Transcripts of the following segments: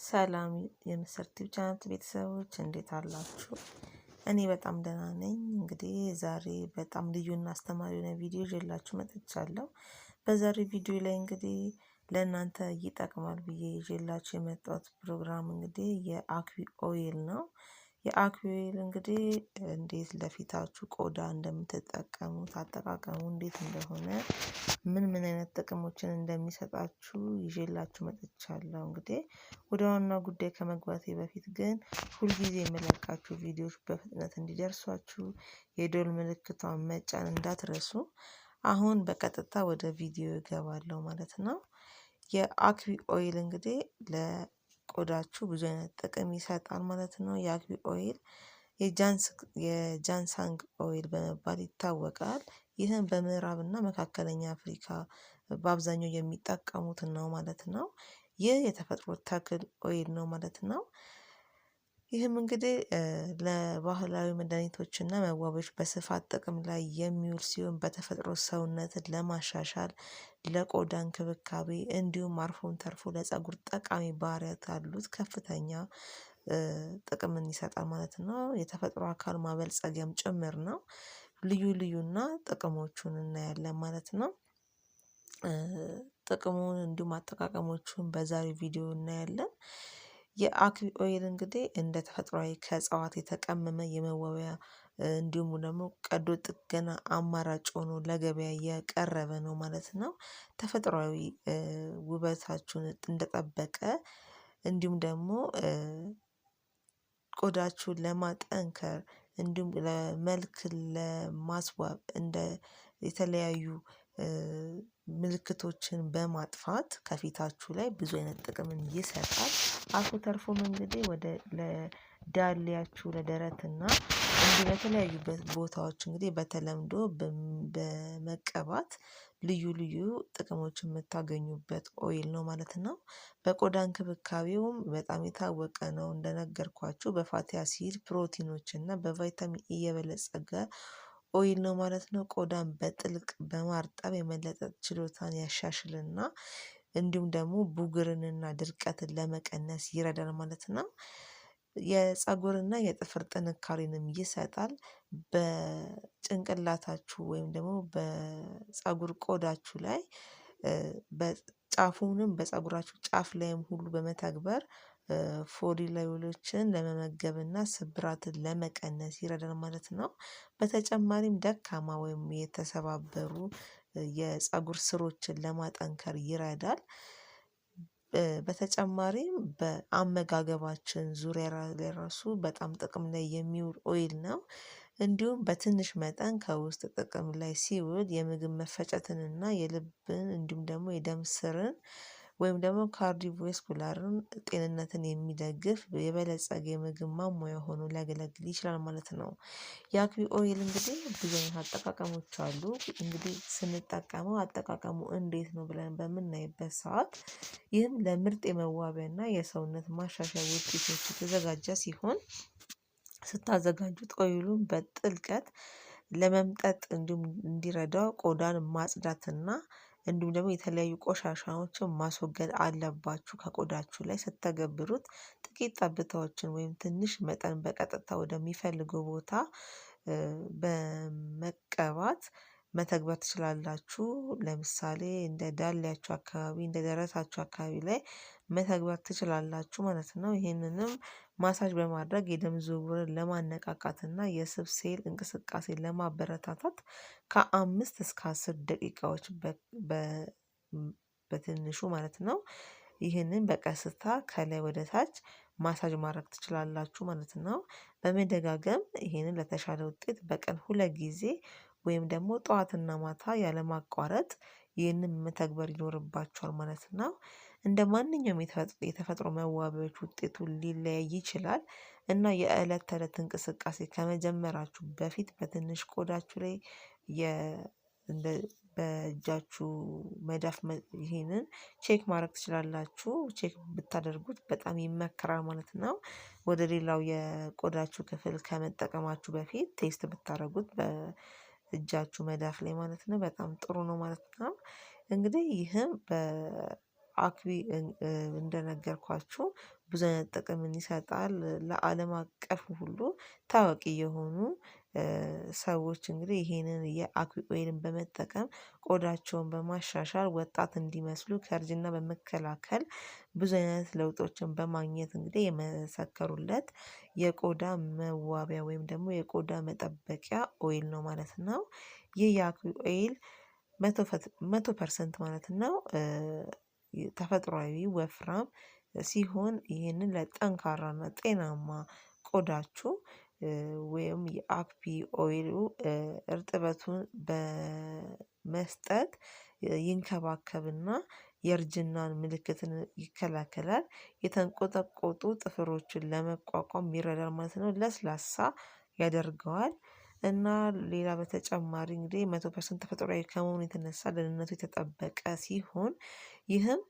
ሰላም የምስር ቲዩብ ቻናል ቤተሰቦች እንዴት አላችሁ? እኔ በጣም ደህና ነኝ። እንግዲህ ዛሬ በጣም ልዩና አስተማሪ የሆነ ቪዲዮ ይዤላችሁ መጥቻለሁ። በዛሬ ቪዲዮ ላይ እንግዲህ ለእናንተ ይጠቅማል ብዬ ይዤላችሁ የመጣሁት ፕሮግራም እንግዲህ የአኩዊ ኦይል ነው። የአኩዊ ኦይል እንግዲህ እንዴት ለፊታችሁ ቆዳ እንደምትጠቀሙት አጠቃቀሙ እንዴት እንደሆነ ምን አይነት ጥቅሞችን እንደሚሰጣችሁ ይዤላችሁ መጥቻለሁ። እንግዲህ ወደ ዋናው ጉዳይ ከመግባቴ በፊት ግን ሁልጊዜ የምለቃችሁ ቪዲዮዎች በፍጥነት እንዲደርሷችሁ የደወል ምልክቷን መጫን እንዳትረሱ። አሁን በቀጥታ ወደ ቪዲዮ እገባለሁ ማለት ነው። የአኩዊ ኦይል እንግዲህ ለቆዳችሁ ብዙ አይነት ጥቅም ይሰጣል ማለት ነው። የአኩዊ ኦይል የጃንሳንግ ኦይል በመባል ይታወቃል። ይህም በምዕራብና መካከለኛ አፍሪካ በአብዛኛው የሚጠቀሙት ነው ማለት ነው። ይህ የተፈጥሮ ተክል ኦይል ነው ማለት ነው። ይህም እንግዲህ ለባህላዊ መድኃኒቶችና መዋቢያዎች በስፋት ጥቅም ላይ የሚውል ሲሆን በተፈጥሮ ሰውነትን ለማሻሻል ለቆዳ እንክብካቤ እንዲሁም አልፎም ተርፎ ለፀጉር ጠቃሚ ባህሪያት አሉት። ከፍተኛ ጥቅምን ይሰጣል ማለት ነው። የተፈጥሮ አካል ማበልጸጊያም ጭምር ነው። ልዩ ልዩና ጥቅሞቹን እናያለን ማለት ነው። ጥቅሙን እንዲሁም አጠቃቀሞቹን በዛሬው ቪዲዮ እናያለን። የአኩዊ ኦይል እንግዲህ እንደ ተፈጥሯዊ ከእጽዋት የተቀመመ የመዋቢያ እንዲሁም ደግሞ ቀዶ ጥገና አማራጭ ሆኖ ለገበያ የቀረበ ነው ማለት ነው። ተፈጥሯዊ ውበታችሁን እንደጠበቀ እንዲሁም ደግሞ ቆዳችሁን ለማጠንከር እንዲሁም ለመልክ ለማስዋብ እንደ የተለያዩ ምልክቶችን በማጥፋት ከፊታችሁ ላይ ብዙ አይነት ጥቅምን ይሰጣል። አልፎ ተርፎም እንግዲህ ወደ ለዳሌያችሁ ለደረትና እንዲህ በተለያዩ ቦታዎች እንግዲህ በተለምዶ በመቀባት ልዩ ልዩ ጥቅሞችን የምታገኙበት ኦይል ነው ማለት ነው። በቆዳ እንክብካቤውም በጣም የታወቀ ነው። እንደነገርኳችሁ በፋቲ አሲድ ፕሮቲኖች እና በቫይታሚን ኢ የበለፀገ ኦይል ነው ማለት ነው። ቆዳን በጥልቅ በማርጠብ የመለጠጥ ችሎታን ያሻሽልና እንዲሁም ደግሞ ቡግርንና ድርቀትን ለመቀነስ ይረዳል ማለት ነው። የፀጉርና የጥፍር ጥንካሬንም ይሰጣል። በጭንቅላታችሁ ወይም ደግሞ በፀጉር ቆዳችሁ ላይ በጫፉንም በፀጉራችሁ ጫፍ ላይም ሁሉ በመተግበር ፎሊላዮሎችን ለመመገብና ስብራትን ለመቀነስ ይረዳል ማለት ነው። በተጨማሪም ደካማ ወይም የተሰባበሩ የፀጉር ስሮችን ለማጠንከር ይረዳል። በተጨማሪም በአመጋገባችን ዙሪያ ለራሱ በጣም ጥቅም ላይ የሚውል ኦይል ነው። እንዲሁም በትንሽ መጠን ከውስጥ ጥቅም ላይ ሲውል የምግብ መፈጨትንና የልብን እንዲሁም ደግሞ የደም ስርን ወይም ደግሞ ካርዲዮቫስኩላርን ጤንነትን የሚደግፍ የበለፀገ የምግብ ማሟያ ሆኖ ሊያገለግል ይችላል ማለት ነው። የአኩዊ ኦይል እንግዲህ ብዙ አይነት አጠቃቀሞች አሉ። እንግዲህ ስንጠቀመው አጠቃቀሙ እንዴት ነው ብለን በምናይበት ሰዓት ይህም ለምርጥ የመዋቢያና የሰውነት ማሻሻያ ውጤቶች የተዘጋጀ ሲሆን ስታዘጋጁት ኦይሉን በጥልቀት ለመምጠጥ እንዲሁም እንዲረዳው ቆዳን ማጽዳትና እንዲሁም ደግሞ የተለያዩ ቆሻሻዎችን ማስወገድ አለባችሁ። ከቆዳችሁ ላይ ስትተገብሩት ጥቂት ጠብታዎችን ወይም ትንሽ መጠን በቀጥታ ወደሚፈልገው ቦታ በመቀባት መተግበር ትችላላችሁ። ለምሳሌ እንደ ዳሌያችሁ አካባቢ እንደ ደረታችሁ አካባቢ ላይ መተግበር ትችላላችሁ ማለት ነው። ይሄንንም ማሳጅ በማድረግ የደም ዝውውርን ለማነቃቃትና የስብ ሴል እንቅስቃሴን ለማበረታታት ከ5 እስከ 10 ደቂቃዎች በትንሹ ማለት ነው። ይህንን በቀስታ ከላይ ወደ ታች ማሳጅ ማድረግ ትችላላችሁ ማለት ነው። በመደጋገም ይሄንን ለተሻለ ውጤት በቀን 2 ጊዜ ወይም ደግሞ ጠዋትና ማታ ያለማቋረጥ ይህንን መተግበር ይኖርባችኋል ማለት ነው። እንደ ማንኛውም የተፈጥሮ መዋቢያዎች ውጤቱን ሊለያይ ይችላል። እና የእለት ተእለት እንቅስቃሴ ከመጀመራችሁ በፊት በትንሽ ቆዳችሁ ላይ እንደ በእጃችሁ መዳፍ ይሄንን ቼክ ማድረግ ትችላላችሁ። ቼክ ብታደርጉት በጣም ይመከራል ማለት ነው። ወደ ሌላው የቆዳችሁ ክፍል ከመጠቀማችሁ በፊት ቴስት ብታደርጉት በእጃችሁ መዳፍ ላይ ማለት ነው በጣም ጥሩ ነው ማለት ነው። እንግዲህ ይህም አክቢ እንደነገርኳችሁ ብዙ አይነት ጥቅምን ይሰጣል። ለዓለም አቀፍ ሁሉ ታዋቂ የሆኑ ሰዎች እንግዲህ ይሄንን የአኩሪ ኦይልን በመጠቀም ቆዳቸውን በማሻሻል ወጣት እንዲመስሉ ከእርጅና በመከላከል ብዙ አይነት ለውጦችን በማግኘት እንግዲህ የመሰከሩለት የቆዳ መዋቢያ ወይም ደግሞ የቆዳ መጠበቂያ ኦይል ነው ማለት ነው። ይህ የአኩሪ ኦይል 100% ማለት ነው ተፈጥሯዊ ወፍራም ሲሆን ይህንን ለጠንካራና ጤናማ ቆዳችሁ ወይም የአክፒ ኦይሉ እርጥበቱን በመስጠት ይንከባከብና የእርጅናን ምልክትን ይከላከላል። የተንቆጠቆጡ ጥፍሮችን ለመቋቋም ይረዳል ማለት ነው። ለስላሳ ያደርገዋል። እና ሌላ በተጨማሪ እንግዲህ 100% ተፈጥሯዊ ከመሆኑ የተነሳ ደህንነቱ የተጠበቀ ሲሆን ይህም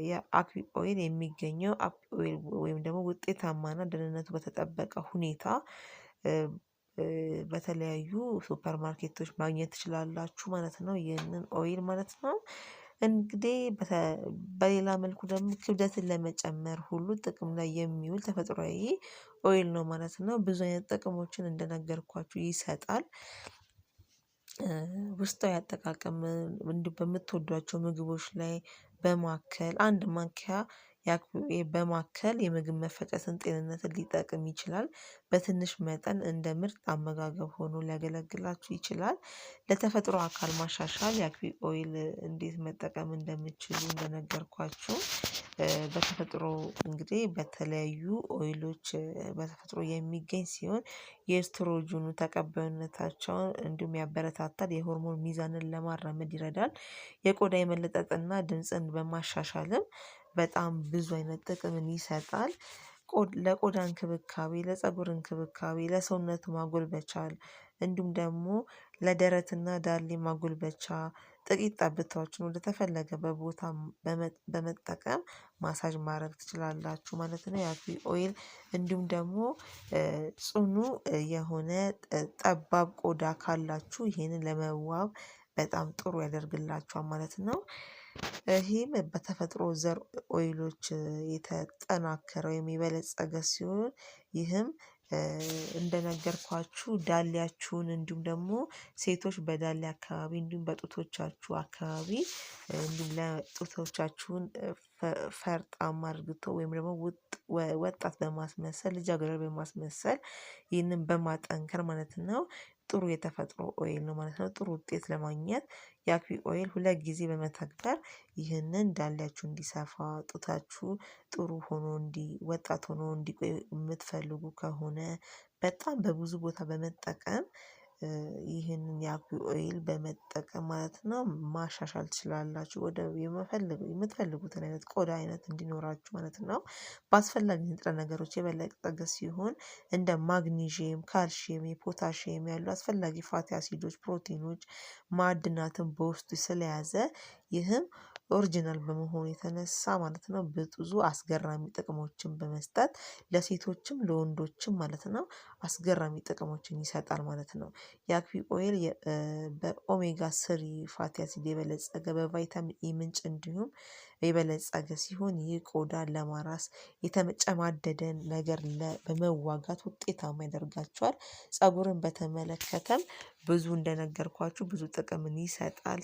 የአኩሪ ኦይል የሚገኘው አኩሪ ኦይል ወይም ደግሞ ውጤታማና ደህንነቱ በተጠበቀ ሁኔታ በተለያዩ ሱፐር ማርኬቶች ማግኘት ትችላላችሁ ማለት ነው። ይህንን ኦይል ማለት ነው። እንግዲህ በሌላ መልኩ ደግሞ ክብደትን ለመጨመር ሁሉ ጥቅም ላይ የሚውል ተፈጥሯዊ ኦይል ነው ማለት ነው። ብዙ አይነት ጥቅሞችን እንደነገርኳችሁ ይሰጣል። ውስጣዊ አጠቃቀም እንዲሁ በምትወዷቸው ምግቦች ላይ በማከል አንድ ማንኪያ በማከል የምግብ መፈጨትን ጤንነትን ሊጠቅም ይችላል። በትንሽ መጠን እንደ ምርጥ አመጋገብ ሆኖ ሊያገለግላችሁ ይችላል። ለተፈጥሮ አካል ማሻሻል የአኩሪ ኦይል እንዴት መጠቀም እንደምትችሉ እንደነገርኳችሁ በተፈጥሮ እንግዲህ በተለያዩ ኦይሎች በተፈጥሮ የሚገኝ ሲሆን የኤስትሮጅኑ ተቀባይነታቸውን እንዲሁም ያበረታታል። የሆርሞን ሚዛንን ለማራመድ ይረዳል። የቆዳ የመለጠጥና ድምጽን በማሻሻልም በጣም ብዙ አይነት ጥቅምን ይሰጣል። ለቆዳ እንክብካቤ ለፀጉር እንክብካቤ ለሰውነት ማጎልበቻ እንዲሁም ደግሞ ለደረትና ዳሌ ማጎልበቻ ጥቂት ጠብታዎችን ወደተፈለገበት ቦታ በመጠቀም ማሳጅ ማድረግ ትችላላችሁ ማለት ነው። የአኩሪ ኦይል እንዲሁም ደግሞ ጽኑ የሆነ ጠባብ ቆዳ ካላችሁ ይሄንን ለመዋብ በጣም ጥሩ ያደርግላችኋል ማለት ነው። ይሄም በተፈጥሮ ዘር ኦይሎች የተጠናከረ ወይም የበለፀገ ሲሆን ይህም እንደነገርኳችሁ ዳሌያችሁን እንዲሁም ደግሞ ሴቶች በዳሌ አካባቢ እንዲሁም በጡቶቻችሁ አካባቢ እንዲሁም ለጡቶቻችሁን ፈርጣማ አድርግቶ ወይም ደግሞ ወጣት በማስመሰል ልጃገረድ በማስመሰል ይህንን በማጠንከር ማለት ነው ጥሩ የተፈጥሮ ኦይል ነው ማለት ነው። ጥሩ ውጤት ለማግኘት የአኩሪ ኦይል ሁለት ጊዜ በመተግበር ይህንን ዳሌያችሁ እንዲሰፋ ጡታችሁ ጥሩ ሆኖ ወጣት ሆኖ እንዲቆይ የምትፈልጉ ከሆነ በጣም በብዙ ቦታ በመጠቀም ይህንን የአኩሪ ኦይል በመጠቀም ማለት ነው ማሻሻል ትችላላችሁ። ወደ የምትፈልጉትን አይነት ቆዳ አይነት እንዲኖራችሁ ማለት ነው። በአስፈላጊ ንጥረ ነገሮች የበለፀገ ሲሆን እንደ ማግኒዥየም ካልሺየም የፖታሺየም ያሉ አስፈላጊ ፋቲ አሲዶች ፕሮቲኖች ማዕድናትን በውስጡ ስለያዘ ይህም ኦሪጅናል በመሆኑ የተነሳ ማለት ነው ብዙ አስገራሚ ጥቅሞችን በመስጠት ለሴቶችም ለወንዶችም ማለት ነው አስገራሚ ጥቅሞችን ይሰጣል ማለት ነው። የአኩሪ ኦይል በኦሜጋ ስሪ ፋቲ አሲድ የበለፀገ በቫይታሚን ኢ ምንጭ እንዲሁም የበለፀገ ሲሆን ይህ ቆዳን ለማራስ የተጨማደደን ነገር በመዋጋት ውጤታማ ያደርጋቸዋል። ፀጉርን በተመለከተም ብዙ እንደነገርኳችሁ ብዙ ጥቅምን ይሰጣል።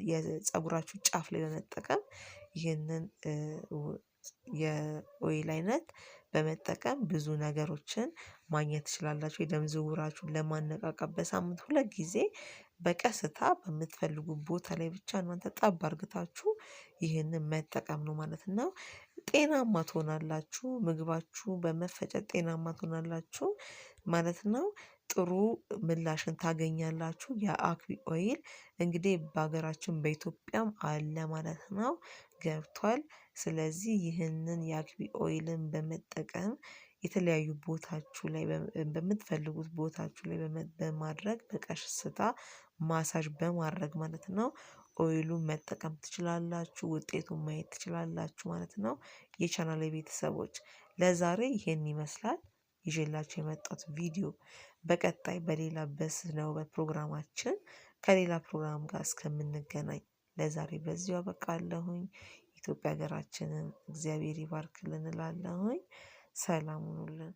የፀጉራችሁ ጫፍ ላይ በመጠቀም ይህንን የኦይል አይነት በመጠቀም ብዙ ነገሮችን ማግኘት ትችላላችሁ። የደም ዝውውራችሁን ለማነቃቃት በሳምንት 2 ጊዜ በቀስታ በምትፈልጉት ቦታ ላይ ብቻ እናንተ ጠብ አድርግታችሁ ይህንን መጠቀም ነው ማለት ነው። ጤናማ ትሆናላችሁ። ምግባችሁ በመፈጨት ጤናማ ትሆናላችሁ ማለት ነው። ጥሩ ምላሽን ታገኛላችሁ። የአኩሪ ኦይል እንግዲህ በሀገራችን በኢትዮጵያም አለ ማለት ነው ገብቷል። ስለዚህ ይህንን የአኩሪ ኦይልን በመጠቀም የተለያዩ ቦታችሁ ላይ በምትፈልጉት ቦታችሁ ላይ በማድረግ በቀስታ ማሳጅ በማድረግ ማለት ነው ኦይሉን መጠቀም ትችላላችሁ። ውጤቱን ማየት ትችላላችሁ ማለት ነው። የቻናሌ ቤተሰቦች ለዛሬ ይሄን ይመስላል ይዤላችሁ የመጣሁት ቪዲዮ። በቀጣይ በሌላ በስነውበት ፕሮግራማችን ከሌላ ፕሮግራም ጋር እስከምንገናኝ ለዛሬ በዚሁ አበቃለሁኝ። ኢትዮጵያ ሀገራችንን እግዚአብሔር ይባርክልን እላለሁኝ። ሰላም ሁኑልን።